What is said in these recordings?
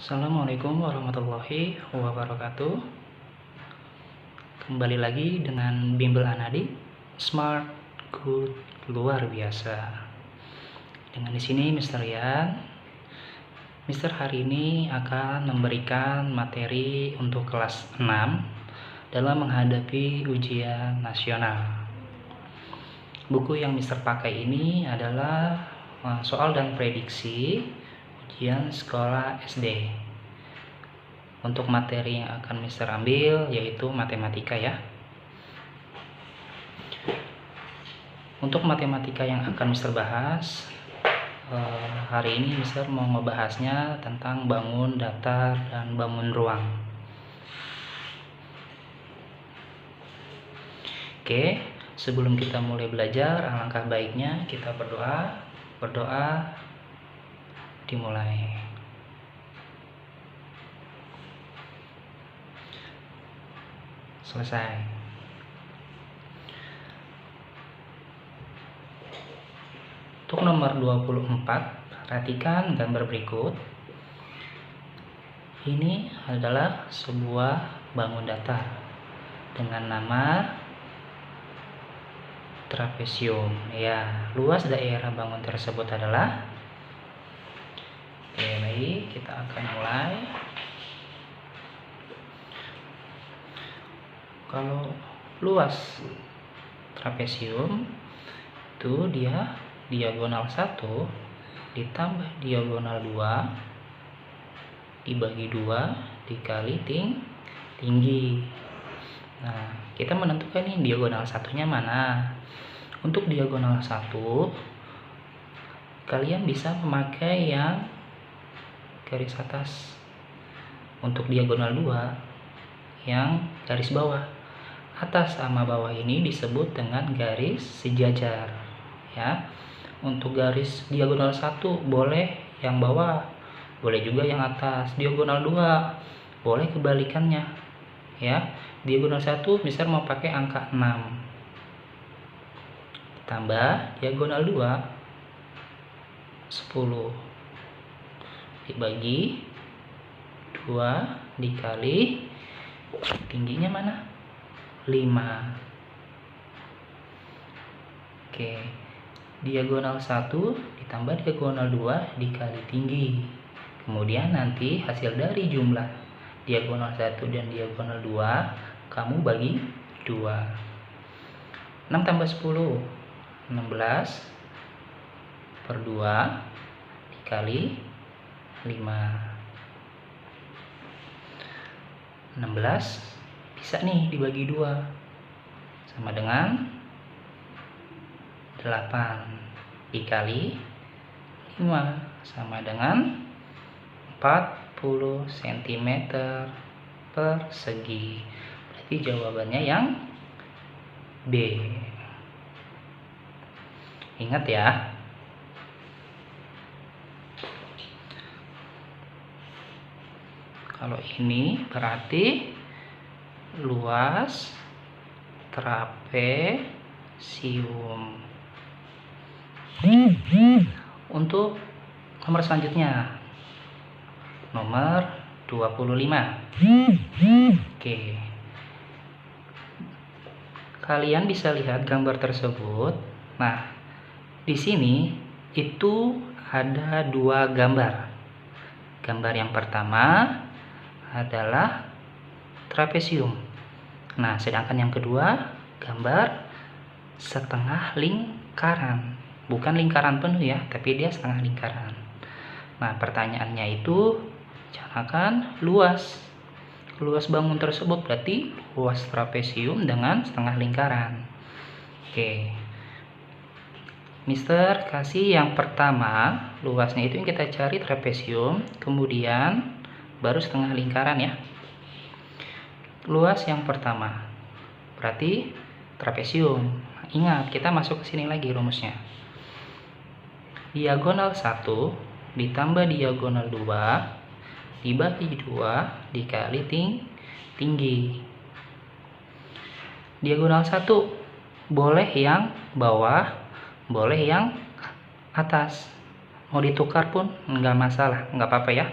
Assalamualaikum warahmatullahi wabarakatuh. Kembali lagi dengan Bimbel Anadi, Smart Good luar biasa. Dengan di sini Mr. Yan. Mr. hari ini akan memberikan materi untuk kelas 6 dalam menghadapi ujian nasional. Buku yang Mr. pakai ini adalah soal dan prediksi ujian sekolah SD. Untuk materi yang akan Mr. ambil yaitu matematika ya. Untuk matematika yang akan Mr. bahas hari ini Mr. mau ngebahasnya tentang bangun datar dan bangun ruang. Oke, sebelum kita mulai belajar, alangkah baiknya kita berdoa dimulai. Selesai. Untuk nomor 24, perhatikan gambar berikut. Ini adalah sebuah bangun datar dengan nama trapesium. Ya, luas daerah bangun tersebut adalah. Oke, baik, kita akan mulai. Kalau luas trapesium itu dia diagonal 1 ditambah diagonal 2 dibagi 2 dikali tinggi. Nah, kita menentukan nih diagonal satunya mana. Untuk diagonal 1 kalian bisa memakai yang garis atas. Untuk diagonal 2 yang garis bawah. Atas sama bawah ini disebut dengan garis sejajar ya. Untuk garis diagonal 1 boleh yang bawah, boleh juga yang atas. Diagonal 2 boleh kebalikannya ya. Diagonal 1 misal mau pakai angka 6 tambah diagonal 2 10 dibagi 2 dikali tingginya mana? 5. Oke, diagonal 1 ditambah diagonal 2 dikali tinggi. Kemudian nanti hasil dari jumlah diagonal 1 dan diagonal 2 kamu bagi 2. 6 tambah 10 16 per 2 dikali 5. 16 bisa nih dibagi 2 sama dengan 8 dikali 5 sama dengan 40 cm persegi. Berarti jawabannya yang B. Ingat ya. Kalau ini berarti luas trapesium. Untuk nomor selanjutnya, nomor 25. Oke. Kalian bisa lihat gambar tersebut. Nah, di sini itu ada 2 gambar. Gambar yang pertama adalah trapesium. Nah, sedangkan yang kedua gambar setengah lingkaran. Bukan lingkaran penuh ya, tapi dia setengah lingkaran. Nah, pertanyaannya itu bicarakan luas. Luas bangun tersebut berarti luas trapesium dengan setengah lingkaran. Oke. Mister kasih yang pertama, luasnya itu yang kita cari trapesium, kemudian baru setengah lingkaran ya. Luas yang pertama berarti trapesium. Ingat, kita masuk ke sini lagi rumusnya. Diagonal 1 ditambah diagonal 2 dibagi 2 dikali tinggi. Diagonal 1 boleh yang bawah, boleh yang atas. Mau ditukar pun nggak masalah, nggak apa-apa ya.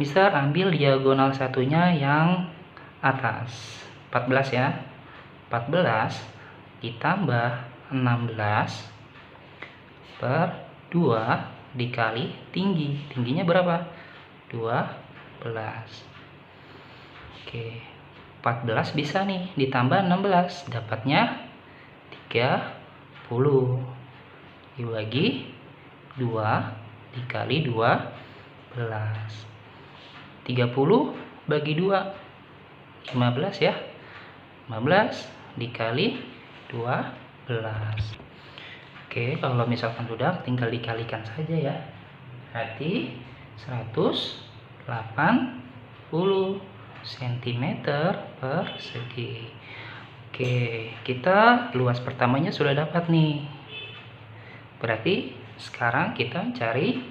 Mister ambil diagonal satunya yang atas, 14 ya. 14 ditambah 16 per 2 dikali tinggi. Tingginya berapa? 12. Oke, 14 bisa nih ditambah 16, dapatnya 30. Dibagi 2 dikali 12. 30 bagi 2, 15 ya. 15 dikali 12. Oke, kalau misalkan sudah, tinggal dikalikan saja ya. Berarti 180 cm persegi. Oke, kita luas pertamanya sudah dapat nih. Berarti sekarang kita cari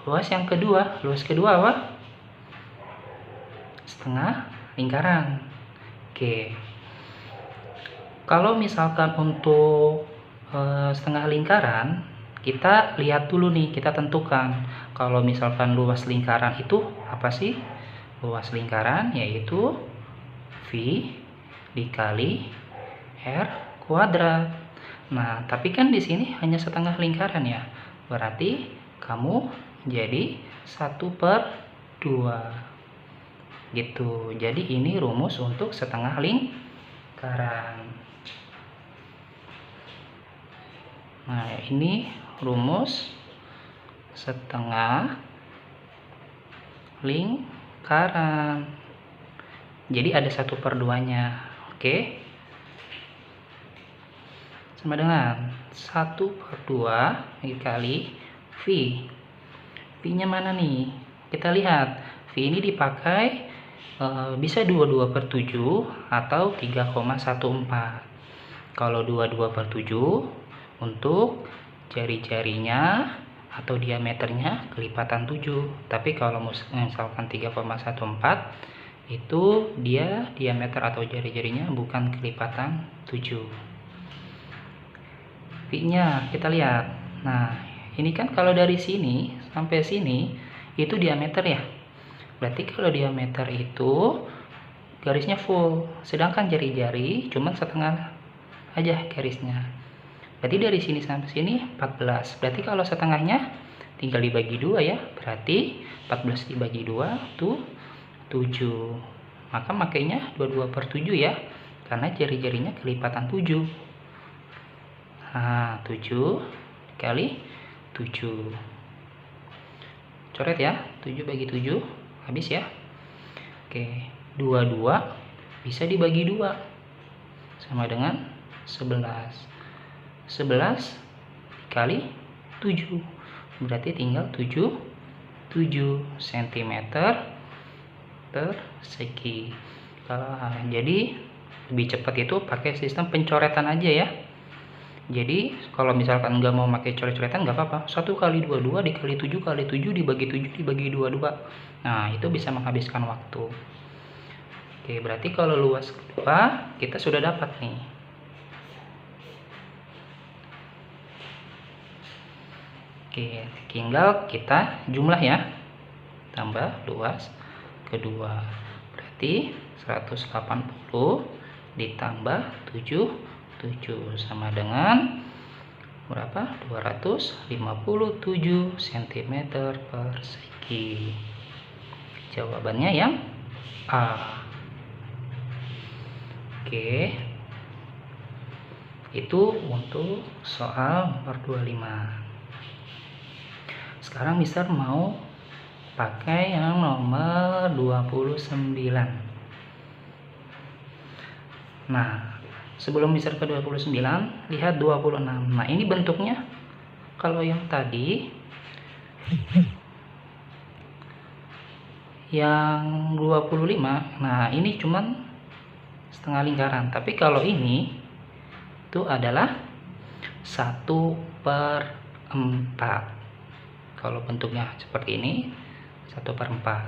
luas yang kedua. Luas kedua apa? Setengah lingkaran. Oke, kalau misalkan untuk setengah lingkaran, kita lihat dulu nih, kita tentukan kalau misalkan luas lingkaran itu apa sih? Luas lingkaran yaitu V dikali R kuadrat. Nah, tapi kan di sini hanya setengah lingkaran ya, berarti kamu jadi 1/2 gitu. Jadi ini rumus untuk setengah lingkaran. Nah, ini rumus setengah lingkaran. Jadi ada 1/2-nya. Oke. Sama dengan 1/2 dikali V. V-nya mana nih? Kita lihat. V ini dipakai bisa 22/7 atau 3,14. Kalau 22/7 untuk jari-jarinya atau diameternya kelipatan 7. Tapi kalau misalkan 3,14 itu dia diameter atau jari-jarinya bukan kelipatan 7. V-nya kita lihat. Nah, ini kan kalau dari sini sampai sini itu diameter ya. Berarti kalau diameter itu garisnya full, sedangkan jari-jari cuma setengah aja garisnya. Berarti dari sini sampai sini 14. Berarti kalau setengahnya tinggal dibagi 2 ya. Berarti 14 dibagi 2 itu 7. Maka makanya 22/7 ya. Karena jari-jarinya kelipatan 7. Nah, 7 kali 7. Coret ya. 7 bagi 7 habis ya. Oke, 22 bisa dibagi 2. Sama dengan 11. 11 kali 7 berarti tinggal 7 cm persegi. Jadi lebih cepat itu pakai sistem pencoretan aja ya. Jadi kalau misalkan nggak mau pakai coret-coretan nggak apa-apa, 1 kali 22 dikali 7 kali 7 dibagi 7 dibagi 22. Nah, itu bisa menghabiskan waktu. Oke, berarti kalau luas kedua kita sudah dapat nih. Oke, tinggal kita jumlah ya. Tambah luas kedua. Berarti 180 ditambah 7 sama dengan berapa? 257 cm persegi. Jawabannya yang A. Oke. Itu untuk soal nomor 25. Sekarang Mister mau pakai yang nomor 29. Nah, sebelum Mister ke 29, lihat 26. Nah, ini bentuknya kalau yang tadi yang 25, nah ini cuman setengah lingkaran. Tapi kalau ini itu adalah 1/4. Kalau bentuknya seperti ini 1/4.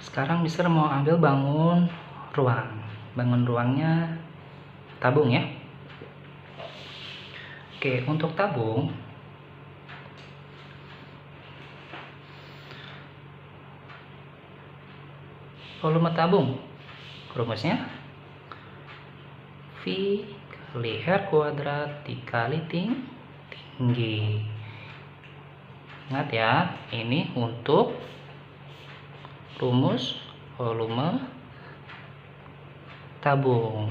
Sekarang Mister mau ambil bangun ruang. Bangun ruangnya tabung ya. Oke, untuk tabung volume tabung. Rumusnya V kali R kuadrat dikali tinggi. Ingat ya, ini untuk rumus volume tabung.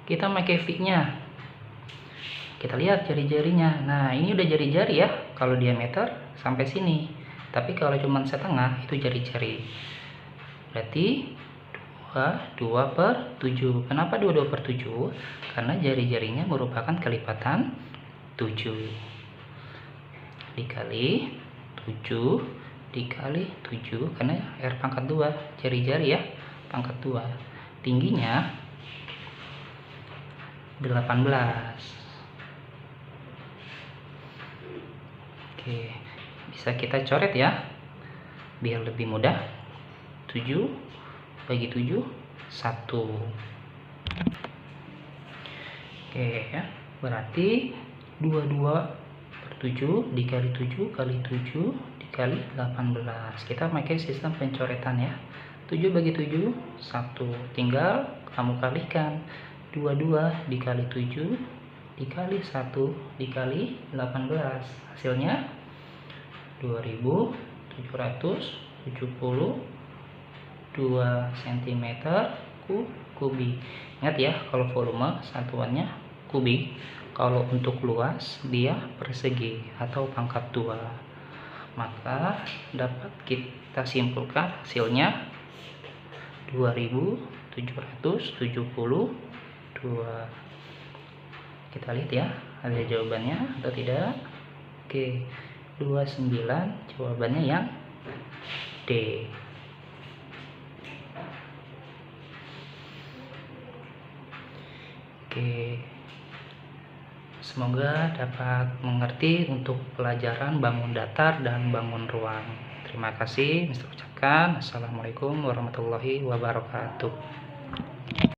Kita pakai V-nya. Kita lihat jari-jarinya. Nah, ini udah jari-jari ya, kalau diameter sampai sini. Tapi kalau cuma setengah, itu jari-jari. Berarti 2/7. Kenapa 2/7? Karena jari-jarinya merupakan kelipatan 7. Dikali 7 dikali 7, karena R pangkat 2, jari-jari ya, pangkat 2. Tingginya 18. Oke, bisa kita coret ya, biar lebih mudah. 7 bagi 7, 1. Oke ya, berarti 22/7 dikali 7 kali 7 dikali 18. Kita pakai sistem pencoretan ya. 7 bagi 7, 1. Tinggal kamu kalikan. 22 dikali 7 dikali 1 dikali 18. Hasilnya 2772 cm kubik. Ingat ya, kalau volume satuannya kubik. Kalau untuk luas dia persegi atau pangkat 2. Maka dapat kita simpulkan hasilnya 2772. Kita lihat ya, ada jawabannya atau tidak. Oke, 29 jawabannya yang D. Oke, semoga dapat mengerti untuk pelajaran bangun datar dan bangun ruang. Terima kasih, Mr. ucapkan. Assalamualaikum warahmatullahi wabarakatuh.